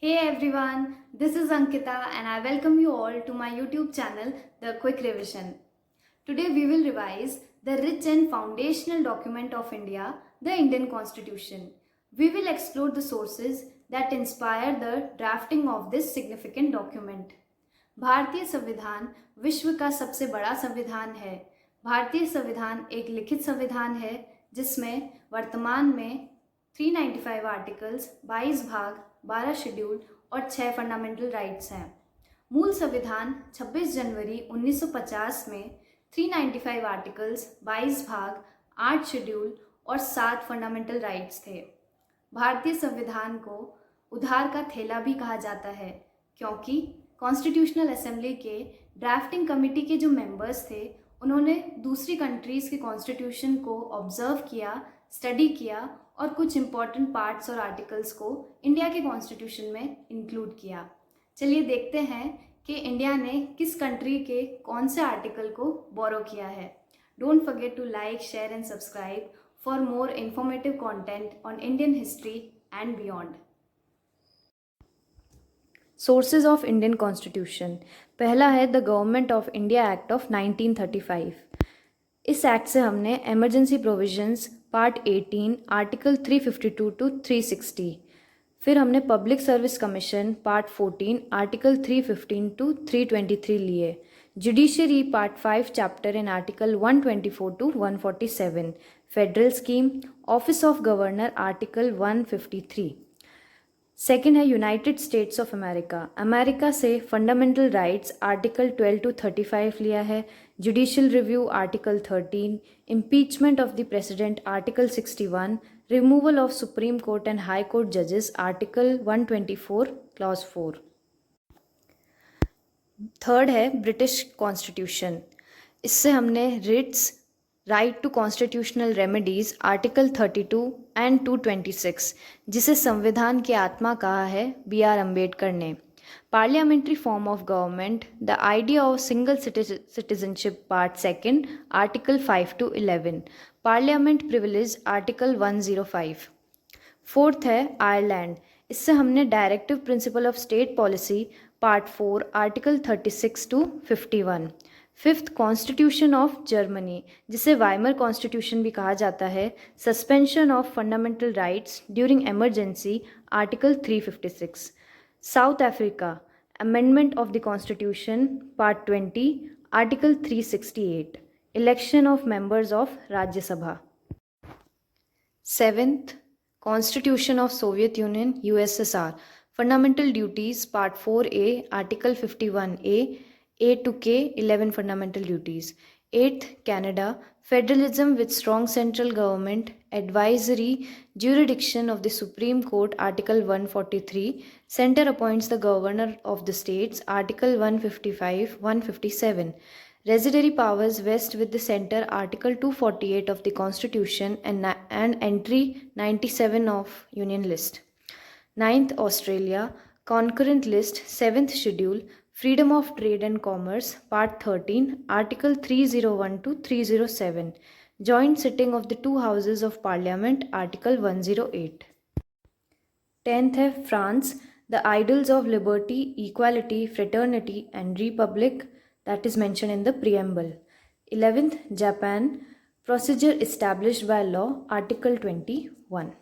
Hey everyone, this is Ankita and I welcome you all to my YouTube channel, The Quick Revision. Today we will revise the rich and foundational document of India, the Indian Constitution. We will explore the sources that inspire the drafting of this significant document. भारतीय संविधान विश्व का सबसे बड़ा संविधान है। भारतीय संविधान एक लिखित संविधान है जिसमें वर्तमान में 395 आर्टिकल्स, 22 भाग, 12 शेड्यूल और 6 फंडामेंटल राइट्स हैं। मूल संविधान 26 जनवरी 1950 में 395 आर्टिकल्स, 22 भाग, 8 शेड्यूल और 7 फंडामेंटल राइट्स थे। भारतीय संविधान को उधार का थैला भी कहा जाता है क्योंकि कॉन्स्टिट्यूशनल असेंबली के ड्राफ्टिंग कमेटी के जो मेंबर्स थे उन्होंने दूसरी कंट्रीज़ के कॉन्स्टिट्यूशन को ऑब्जर्व किया, स्टडी किया और कुछ इम्पॉर्टेंट पार्ट्स और आर्टिकल्स को इंडिया के कॉन्स्टिट्यूशन में इंक्लूड किया। चलिए देखते हैं कि इंडिया ने किस कंट्री के कौन से आर्टिकल को बोरो किया है। Don't forget to like, share and subscribe for more informative content on Indian history and beyond. Sources of Indian constitution. पहला है the government of India act of 1935। इस एक्ट से हमने emergency provisions part 18 article 352 to 360, फिर हमने public service commission part 14 article 315 to 323 लिए, judiciary part 5 chapter in article 124 to 147, federal scheme, office of governor article 153। Second है United States of America से fundamental rights article 12 to 35 लिया है, judicial review article 13, impeachment of the president article 61, removal of supreme court and high court जजेस article 124 clause 4। Third है British constitution. इससे हमने writs, right to constitutional remedies article 32 and 226, जिसे संविधान की आत्मा कहा है B.R. अम्बेडकर ने, parliamentary form of government, the idea of single citizenship part 2 article 5 to 11, parliament privilege article 105। Fourth है आयरलैंड। इससे हमने directive principle of state policy part 4 article 36 to 51। Fifth constitution of Germany, जिसे वाइमर कॉन्स्टिट्यूशन भी कहा जाता है, suspension of fundamental rights during emergency article 356। South Africa, amendment of the constitution part 20 article 368, election of members of Rajya Sabha. Seventh constitution of Soviet union USSR, fundamental duties part 4A article 51A A to K 11 fundamental duties. 8th, Canada, federalism with strong central government, advisory jurisdiction of the Supreme Court, Article 143. Center appoints the governor of the states, Article 155, 157. Residuary powers vest with the center, Article 248 of the Constitution and entry 97 of Union list. 9th, Australia, concurrent list, 7th schedule, Freedom of Trade and Commerce, Part 13, Article 301 to 307. Joint sitting of the two houses of Parliament, Article 108. 10th है France, the ideals of liberty, equality, fraternity and republic that is mentioned in the preamble. 11th, Japan, procedure established by law, Article 21.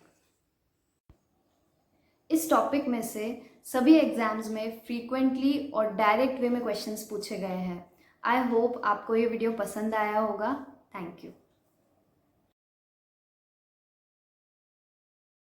इस topic में से सभी exams में frequently और direct way में questions पूछे गए हैं। आई होप आपको ये वीडियो पसंद आया होगा। Thank you.